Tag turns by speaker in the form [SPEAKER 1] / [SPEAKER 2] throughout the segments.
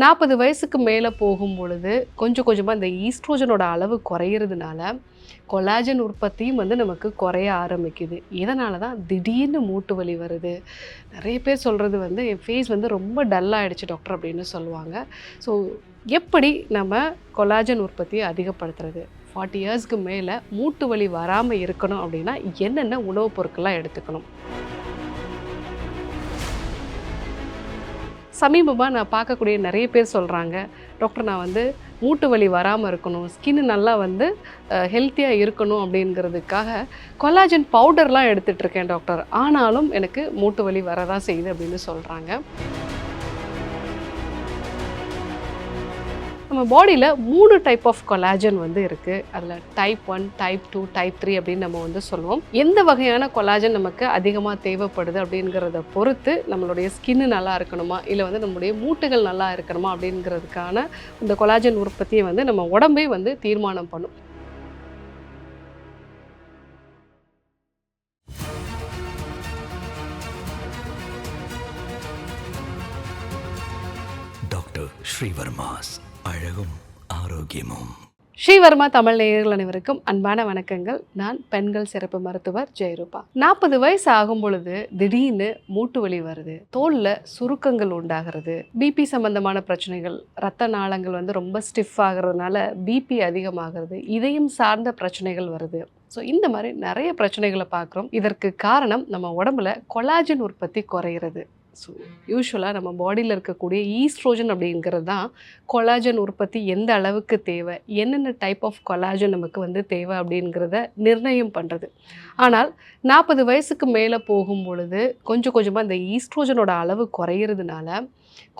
[SPEAKER 1] 40 வயசுக்கு மேலே போகும் பொழுது கொஞ்சம் கொஞ்சமாக இந்த ஈஸ்ட்ரோஜனோட அளவு குறையிறதுனால கொலாஜன் உற்பத்தியும் வந்து நமக்கு குறைய ஆரம்பிக்குது. இதனால தான் திடீர்னு மூட்டு வலி வருது. நிறைய பேர் சொல்கிறது வந்து என் ஃபேஸ் வந்து ரொம்ப டல்லாகிடுச்சு டாக்டர் அப்படின்னு சொல்லுவாங்க. ஸோ எப்படி நம்ம கொலாஜன் உற்பத்தியை அதிகப்படுத்துறது? 40 இயர்ஸ்க்கு மேலே மூட்டு வலி வராமல் இருக்கணும் அப்படின்னா என்னென்ன உணவுப் பொருட்கள்லாம் எடுத்துக்கணும்? சமீபமாக நான் பார்க்கக்கூடிய நிறைய பேர் சொல்கிறாங்க, டாக்டர் நான் வந்து மூட்டு வலி வராமல் இருக்கணும், ஸ்கின்னு நல்லா வந்து ஹெல்த்தியாக இருக்கணும் அப்படிங்கிறதுக்காக கொலாஜன் பவுடர்லாம் எடுத்துகிட்ருக்கேன் டாக்டர், ஆனாலும் எனக்கு மூட்டு வலி வரதான் செய்யுது அப்படின்னு சொல்கிறாங்க. நம்ம பாடியில் 3 டைப் ஆஃப் கொலாஜன் வந்து இருக்குது. அதில் டைப் 1, டைப் 2, டைப் 3 அப்படின்னு நம்ம வந்து சொல்லுவோம். எந்த வகையான கொலாஜன் நமக்கு அதிகமாக தேவைப்படுது அப்படிங்கிறத பொறுத்து நம்மளுடைய ஸ்கின்னு நல்லா இருக்கணுமா, இல்லை வந்து நம்மளுடைய மூட்டுகள் நல்லா இருக்கணுமா அப்படிங்கிறதுக்கான இந்த கொலாஜன் உற்பத்தியை வந்து நம்ம உடம்பே வந்து தீர்மானம் பண்ணும்.
[SPEAKER 2] டாக்டர் ஸ்ரீவர்மாஸ் அழகும் ஆரோக்கியமும்.
[SPEAKER 1] ஸ்ரீவர்மா தமிழ் நேயர்கள் அனைவருக்கும் அன்பான வணக்கங்கள். நான் பெண்கள் சிறப்பு மருத்துவர் ஜெயரூபா. 40 வயசு ஆகும் பொழுது திடீர்னு மூட்டு வலி வருது, தோலில் சுருக்கங்கள் உண்டாகிறது, பிபி சம்பந்தமான பிரச்சனைகள், ரத்த நாளங்கள் வந்து ரொம்ப ஸ்டிஃப் ஆகிறதுனால பிபி அதிகமாகிறது, இதயம் சார்ந்த பிரச்சனைகள் வருது. ஸோ இந்த மாதிரி நிறைய பிரச்சனைகளை பார்க்குறோம். இதற்கு காரணம் நம்ம உடம்புல கொலாஜன் உற்பத்தி குறையிறது. ஸோ யூஸ்வலாக நம்ம பாடியில் இருக்கக்கூடிய ஈஸ்ட்ரோஜன் அப்படிங்கிறது தான் கொலாஜன் உற்பத்தி எந்த அளவுக்கு தேவை, என்னென்ன டைப் ஆஃப் கொலாஜன் நமக்கு வந்து தேவை அப்படிங்கிறத நிர்ணயம் பண்ணுறது. ஆனால் 40 வயசுக்கு மேலே போகும் பொழுது கொஞ்சம் கொஞ்சமாக இந்த ஈஸ்ட்ரோஜனோட அளவு குறையிறதுனால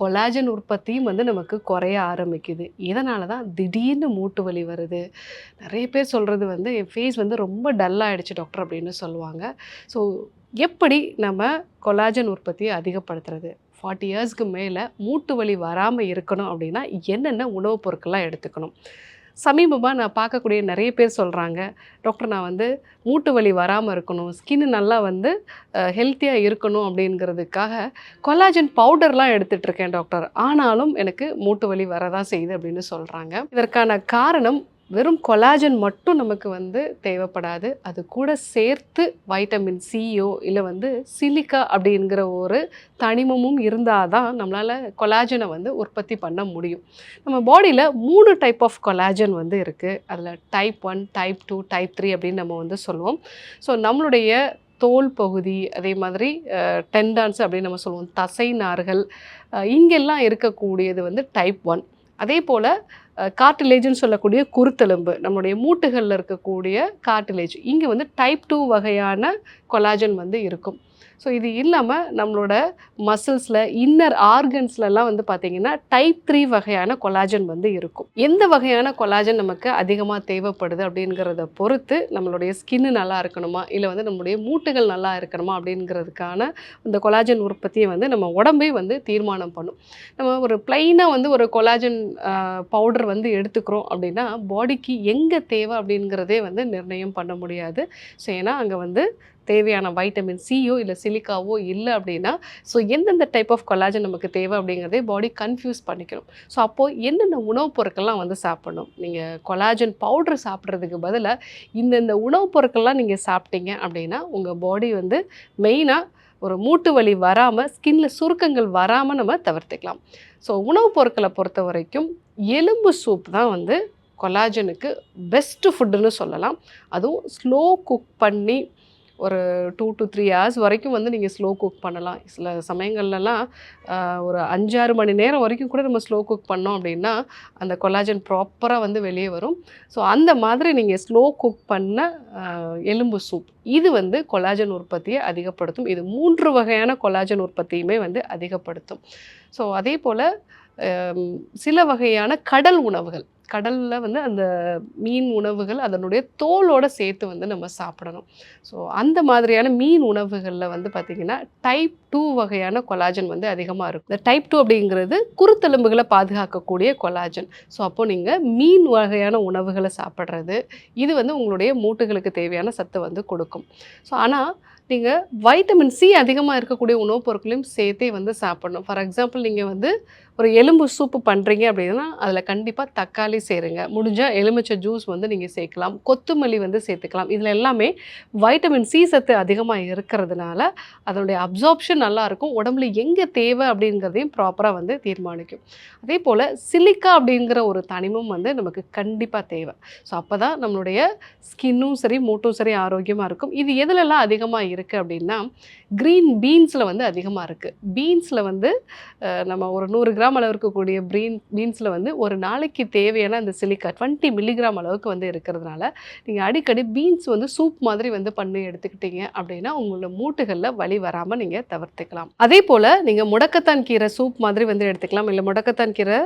[SPEAKER 1] கொலாஜன் உற்பத்தியும் வந்து நமக்கு குறைய ஆரம்பிக்குது. இதனால தான் திடீர்னு மூட்டு வலி வருது. நிறைய பேர் சொல்கிறது வந்து என் ஃபேஸ் வந்து ரொம்ப டல்லாகிடுச்சு டாக்டர் அப்படின்னு சொல்லுவாங்க. ஸோ எப்படி நம்ம கொலாஜன் உற்பத்தியை அதிகப்படுத்துறது? 40 இயர்ஸ்க்கு மேலே மூட்டு வலி வராமல் இருக்கணும் அப்படின்னா என்னென்ன உணவுப் பொருட்கள்லாம் எடுத்துக்கணும்? சமீபமாக நான் பார்க்கக்கூடிய நிறைய பேர் சொல்கிறாங்க, டாக்டர் நான் வந்து மூட்டு வலி வராமல் இருக்கணும், ஸ்கின்னு நல்லா வந்து ஹெல்த்தியாக இருக்கணும் அப்படிங்கிறதுக்காக கொலாஜன் பவுடர்லாம் எடுத்துகிட்ருக்கேன் டாக்டர், ஆனாலும் எனக்கு மூட்டு வலி வரதான் செய்யுது அப்படின்னு சொல்கிறாங்க. இதற்கான காரணம் வெறும் கொலாஜன் மட்டும் நமக்கு வந்து தேவைப்படாது, அது கூட சேர்த்து வைட்டமின் சியோ இல்லை வந்து சிலிக்கா அப்படிங்கிற ஒரு தனிமமும் இருந்தால் தான் நம்மளால் கொலாஜனை வந்து உற்பத்தி பண்ண முடியும். நம்ம பாடியில் 3 டைப் ஆஃப் கொலாஜன் வந்து இருக்குது. அதில் டைப் 1, டைப் 2, டைப் 3 அப்படின்னு நம்ம வந்து சொல்லுவோம். ஸோ நம்மளுடைய தோல் பகுதி, அதே மாதிரி டெண்டான்ஸ் அப்படின்னு நம்ம சொல்லுவோம், தசை நார்கள், இங்கெல்லாம் இருக்கக்கூடியது வந்து டைப் 1. அதே போல் கார்டிலேஜ்னு சொல்லக்கூடிய குருத்தெலும்பு, நம்மளுடைய மூட்டுகளில் இருக்கக்கூடிய கார்டிலேஜ், இங்கே வந்து டைப் 2 வகையான கொலாஜன் வந்து இருக்கும். ஸோ இது இல்லாமல் நம்மளோட மசில்ஸில் இன்னர் ஆர்கன்ஸ்லலாம் வந்து பார்த்திங்கன்னா டைப் 3 வகையான கொலாஜன் வந்து இருக்கும். எந்த வகையான கொலாஜன் நமக்கு அதிகமாக தேவைப்படுது அப்படிங்கிறத பொறுத்து நம்மளுடைய ஸ்கின்னு நல்லா இருக்கணுமா, இல்லை வந்து நம்மளுடைய மூட்டுகள் நல்லா இருக்கணுமா அப்படிங்கிறதுக்கான இந்த கொலாஜன் உற்பத்தியை வந்து நம்ம உடம்பே வந்து தீர்மானம் பண்ணும். நம்ம ஒரு ப்ளைனாக வந்து ஒரு கொலாஜன் பவுடர் வந்து எடுத்துக்கிறோம் அப்படின்னா பாடிக்கு எங்கே தேவை அப்படிங்கிறதே வந்து நிர்ணயம் பண்ண முடியாது. ஸோ ஏன்னா அங்கே வந்து தேவையான வைட்டமின் சியோ இல்லை சிலிக்காவோ இல்லை அப்படின்னா ஸோ எந்தெந்த டைப் ஆஃப் கொலாஜன் நமக்கு தேவை அப்படிங்கிறதே பாடி கன்ஃபியூஸ் பண்ணிக்கணும். ஸோ அப்போது என்னென்ன உணவுப் பொருட்கள்லாம் வந்து சாப்பிடணும்? நீங்கள் கொலாஜன் பவுடர் சாப்பிட்றதுக்கு பதிலாக இந்தந்த உணவுப் பொருட்கள்லாம் நீங்கள் சாப்பிட்டீங்க அப்படின்னா உங்கள் பாடி வந்து மெயினாக ஒரு மூட்டு வலி வராமல், ஸ்கின்ல சுருக்கங்கள் வராமல் நம்ம தவிர்த்துக்கலாம். ஸோ உணவுப் பொருட்களை பொறுத்த வரைக்கும் எலும்பு சூப் தான் வந்து கொலாஜனுக்கு பெஸ்ட்டு ஃபுட்டுன்னு சொல்லலாம். அதுவும் ஸ்லோ குக் பண்ணி ஒரு 2 to 3 hours வரைக்கும் வந்து நீங்கள் ஸ்லோ குக் பண்ணலாம். சில சமயங்கள்லாம் ஒரு 5-6 மணி நேரம் வரைக்கும் கூட நம்ம ஸ்லோ குக் பண்ணோம் அப்படின்னா அந்த கொலாஜன் ப்ராப்பராக வந்து வெளியே வரும். ஸோ அந்த மாதிரி நீங்கள் ஸ்லோ குக் பண்ண எலும்பு சூப் இது வந்து கொலாஜன் உற்பத்தியை அதிகப்படுத்தும். இது 3 வகையான கொலாஜன் உற்பத்தியுமே வந்து அதிகப்படுத்தும். ஸோ அதே போல் சில வகையான கடல் உணவுகள், கடலில் வந்து அந்த மீன் உணவுகள் அதனுடைய தோலோடு சேர்த்து வந்து நம்ம சாப்பிடணும். ஸோ அந்த மாதிரியான மீன் உணவுகளில் வந்து பார்த்திங்கன்னா டைப் 2 வகையான கொலாஜன் வந்து அதிகமாக இருக்கும். இந்த டைப் 2 அப்படிங்கிறது குருத்தெலும்புகளை பாதுகாக்கக்கூடிய கொலாஜன். ஸோ அப்போது நீங்கள் மீன் வகையான உணவுகளை சாப்பிட்றது இது வந்து உங்களுடைய மூட்டுகளுக்கு தேவையான சத்தை வந்து கொடுக்கும். ஸோ ஆனால் நீங்கள் வைட்டமின் சி அதிகமாக இருக்கக்கூடிய உணவுப் பொருட்களையும் சேர்த்தே வந்து சாப்பிடணும். ஃபார் எக்ஸாம்பிள் நீங்கள் வந்து ஒரு எலும்பு சூப்பு பண்ணுறீங்க அப்படின்னா அதில் கண்டிப்பாக தக்காளி சேருங்க. முடிஞ்சால் எலுமிச்சை ஜூஸ் வந்து நீங்கள் சேர்க்கலாம், கொத்தமல்லி வந்து சேர்த்துக்கலாம். இதில் எல்லாமே வைட்டமின் சி சத்து அதிகமாக இருக்கிறதுனால அதனுடைய அப்சார்ப்ஷன் நல்லாயிருக்கும். உடம்புல எங்கே தேவை அப்படிங்கிறதையும் ப்ராப்பராக வந்து தீர்மானிக்கும். அதே போல் சிலிக்கா அப்படிங்கிற ஒரு தனிமம் வந்து நமக்கு கண்டிப்பாக தேவை. ஸோ அப்போ தான் நம்மளுடைய ஸ்கின்னும் சரி மூட்டும் சரி ஆரோக்கியமாக இருக்கும். இது எதுலெல்லாம் அதிகமாக இருக்குது அப்படின்னா க்ரீன் பீன்ஸில் வந்து அதிகமாக இருக்குது. பீன்ஸில் வந்து நம்ம ஒரு 100 கிராம் அளவு இருக்கக்கூடிய பீன்ஸில் வந்து ஒரு நாளைக்கு தேவையான அந்த சிலிக்கா 20 மில்லிகிராம் அளவுக்கு வந்து இருக்கிறதுனால நீங்கள் அடிக்கடி பீன்ஸ் வந்து சூப் மாதிரி வந்து பண்ணி எடுத்துக்கிட்டீங்க அப்படின்னா உங்களோட மூட்டுகளில் வலி வராமல் நீங்கள் தவிர்த்துக்கலாம். அதே போல் நீங்கள் முடக்கத்தான் கீரை சூப் மாதிரி வந்து எடுத்துக்கலாம், இல்லை முடக்கத்தான் கீரை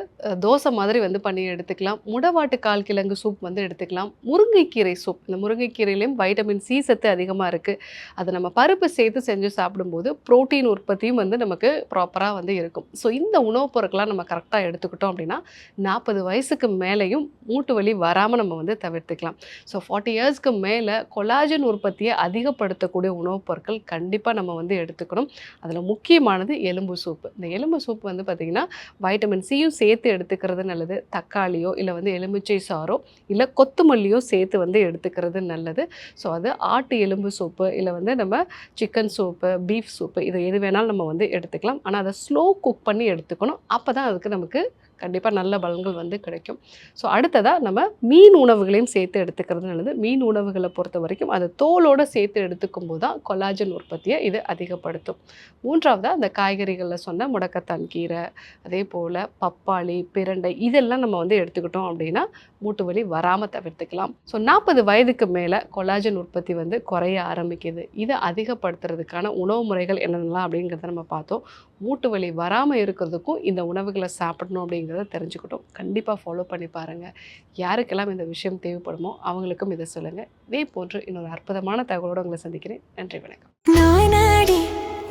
[SPEAKER 1] தோசை மாதிரி வந்து பண்ணி எடுத்துக்கலாம். முடவாட்டு கால் கிழங்கு சூப் வந்து எடுத்துக்கலாம். முருங்கைக்கீரை சூப், இந்த முருங்கைக்கீரையிலையும் வைட்டமின் சி சத்து அதிகமாக இருக்குது. அதை நம்ம பருப்பு சேர்த்து செஞ்சு சாப்பிடும்போது புரோட்டீன் உற்பத்தியும் வந்து நமக்கு ப்ராப்பராக வந்து இருக்கும். ஸோ இந்த உணவுப் பொருட்கள்லாம் நம்ம கரெக்டாக எடுத்துக்கிட்டோம் அப்படின்னா 40 வயசுக்கு மேலேயும் மூட்டு வலி வராமல் நம்ம வந்து தவிர்த்துக்கலாம். ஸோ 40 இயர்ஸ்க்கு மேலே கொலாஜன் உற்பத்தியை அதிகப்படுத்தக்கூடிய உணவுப் பொருட்கள் கண்டிப்பாக நம்ம வந்து எடுத்துக்கணும். அதில் முக்கியமானது எலும்பு சூப்பு. இந்த எலும்பு சூப் வந்து பார்த்திங்கன்னா வைட்டமின் சியும் சேர்த்து எடுத்துக்கிறது நல்லது. தக்காளியோ இல்லை வந்து எலுமிச்சை சாரோ இல்லை கொத்தமல்லியோ சேர்த்து வந்து எடுத்துக்கிறது நல்லது. ஸோ அது ஆட்டு எலும்பு சூப்பு இல்லை வந்து நம்ம சிக்கன் சூப்பு, பீஃப் சூப்பு, இது எது வேணாலும் நம்ம வந்து எடுத்துக்கலாம். ஆனால் அதை ஸ்லோ குக் பண்ணி எடுத்துக்கணும். அப்போ தான் அதுக்கு நமக்கு கண்டிப்பாக நல்ல பலன்கள் வந்து கிடைக்கும். ஸோ அடுத்ததாக நம்ம மீன் உணவுகளையும் சேர்த்து எடுத்துக்கிறது நல்லது. மீன் உணவுகளை பொறுத்த வரைக்கும் அது தோலோடு சேர்த்து எடுத்துக்கும் போது தான் கொலாஜன் உற்பத்தியை இது அதிகப்படுத்தும். மூன்றாவதாக அந்த காய்கறிகளில் சொன்ன முடக்கத்தான் கீரை, அதே போல் பப்பாளி, பிரண்டை, இதெல்லாம் நம்ம வந்து எடுத்துக்கிட்டோம் அப்படின்னா மூட்டு வலி வராமல் தவிர்த்துக்கலாம். ஸோ 40 வயதுக்கு மேலே கொலாஜன் உற்பத்தி வந்து குறைய ஆரம்பிக்குது. இதை அதிகப்படுத்துறதுக்கான உணவு முறைகள் என்னென்னலாம் அப்படிங்கிறத நம்ம பார்த்தோம். மூட்டு வலி வராமல் இருக்கிறதுக்கும் இந்த உணவுகளை சாப்பிடணும் அப்படிங்கிறத தெரிஞ்சுக்கிட்டோம். கண்டிப்பாக ஃபாலோ பண்ணி பாருங்கள். யாருக்கெல்லாம் இந்த விஷயம் தேவைப்படுமோ அவங்களுக்கும் இதை சொல்லுங்கள். இதே போன்று இன்னொரு அற்புதமான தகவலோடு உங்களை சந்திக்கிறேன். நன்றி, வணக்கம்.
[SPEAKER 3] நோய் நாடி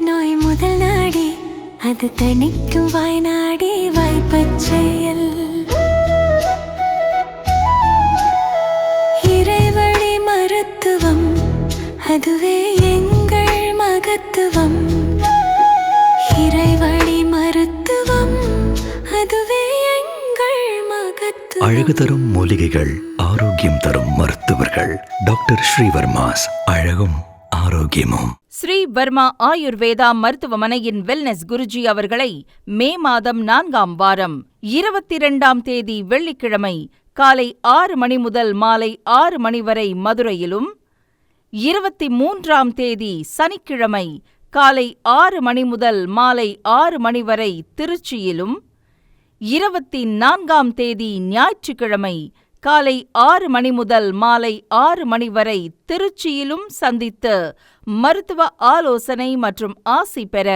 [SPEAKER 3] நோய் முதல் நாடி அது தணிக்கும் வாய்நாடி வாய்ப்பச் செயல் இறைவழி மருத்துவம் அதுவே எங்கள் மகத்துவம். இறைவழி மருத்துவம் அதுவே எங்கள் மகத்துவம்.
[SPEAKER 2] அழகு தரும் மூலிகைகள், ஆரோக்கியம் தரும் மருத்துவர்கள். டாக்டர் ஸ்ரீவர்மாஸ். அழகும் ஆரோக்கியமும்.
[SPEAKER 4] ஸ்ரீ வர்மா ஆயுர்வேதா மருத்துவமனையின் வெல்னஸ் குருஜி அவர்களை மே மாதம் 4ஆம் வாரம் 22ஆம் தேதி வெள்ளிக்கிழமை காலை 6 மணி முதல் மாலை 6 மணி வரை மதுரையிலும், 23ஆம் தேதி சனிக்கிழமை காலை 6 மணி முதல் மாலை 6 மணி வரை திருச்சியிலும், 24ஆம் தேதி ஞாயிற்றுக்கிழமை காலை 6 மணி முதல் மாலை 6 மணி வரை திருச்சியிலும் சந்தித்து மருத்துவ ஆலோசனை மற்றும் ஆசி பெற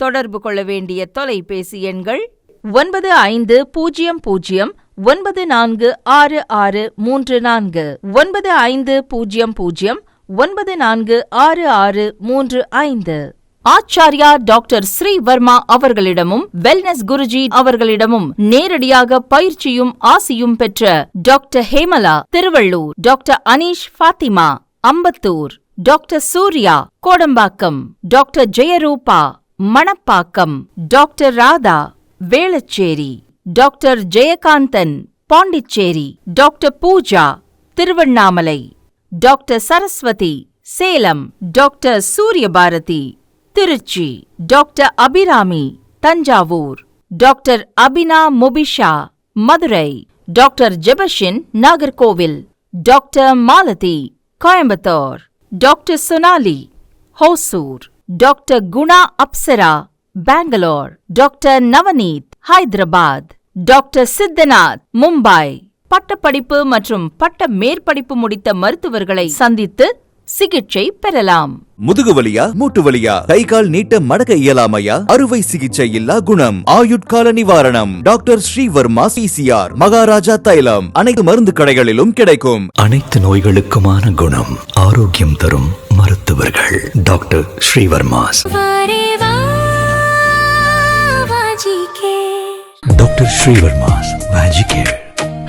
[SPEAKER 4] தொடர்பு கொள்ள வேண்டிய தொலைபேசி எண்கள் 9500946634, 9500946635. ஆச்சார்யா டாக்டர் ஸ்ரீவர்மா அவர்களிடமும் வெல்னஸ் குருஜி அவர்களிடமும் நேரடியாக பயிற்சியும் ஆசியும் பெற்ற doctor Hemala Tiruvallur, doctor Aneesh Fathima Ambattur, doctor Surya Kodambakkam, doctor Jayarupa Manapakkam, doctor Radha Velachery, doctor Jayakanthan Pondicherry, doctor Pooja Tiruvannamalai, doctor Saraswathi Salem, doctor Suryabharathi Trichy, doctor Abirami Thanjavur, doctor Abina Mubisha Madurai, doctor Jebashin Nagercoil, doctor Malathi Coimbatore, doctor Sonali Hosur, doctor Guna Apsara Bangalore, doctor Navneeth Hyderabad, doctor Siddhanath Mumbai. பட்டப்படிப்பு மற்றும் பட்ட மேற்படிப்பு முடித்த மருத்துவர்களை சந்தித்து சிகிச்சை பெறலாம்.
[SPEAKER 5] முதுகுவலியா, மூட்டு வலியா, கை கால் நீட்ட மடக்க இயலாமையா, அறுவை சிகிச்சை இல்லா குணம், ஆயுட்கால நிவாரணம். டாக்டர் ஸ்ரீவர்மா PCR, மகாராஜா தைலம். அனைத்து மருந்து கடைகளிலும் கிடைக்கும்.
[SPEAKER 2] அனைத்து நோய்களுக்குமான குணம், ஆரோக்கியம் தரும் மருத்துவர்கள். Doctor Srivarma's. Doctor Srivarma's Vajicare.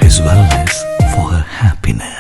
[SPEAKER 2] His wellness for her happiness.